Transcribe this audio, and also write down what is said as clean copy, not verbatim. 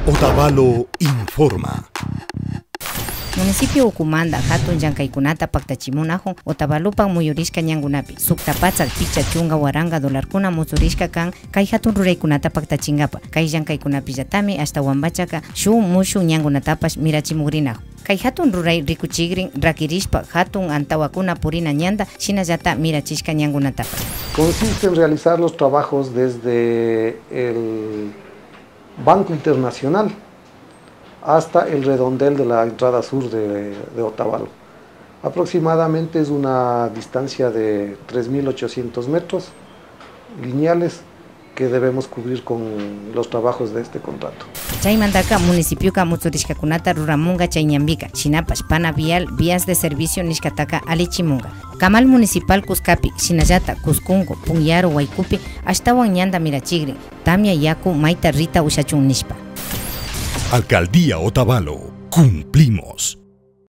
Otavalo informa. Municipio Ucumanda, hatun llankaykunata paktachimunajun Otavalopan muyurishka ñankunapi. Suktapatsak picha chunga waranga dolarkuna musurishka kan kay hatun ruraykunata paktachingapa. Kay llankaykunapillatami hasta wambachaka shuk mushu ñankunatapash mirachimugrinajun. Kay hatun ruray rikuchigrin rakirishpa hatun antawakuna purina ñanda shinallata mirachishka ñankunatapash. Consiste en realizar los trabajos desde el Banco Internacional hasta el redondel de la entrada sur de Otavalo. Aproximadamente es una distancia de 3.800 metros lineales que debemos cubrir con los trabajos de este contrato. Chaymantaka municipioka musurishkakunata ruramunga chayñambika, shinapash pana vial vías de servicio nishkataka alichimunga. Kamal municipal Cuscapi, shinallata Cuscungo, Punyaro, Huaycupi, ashtawan ñanda mirachigrin, tamia yaku maita rita ushachun nishpa. Alcaldía Otavalo, cumplimos.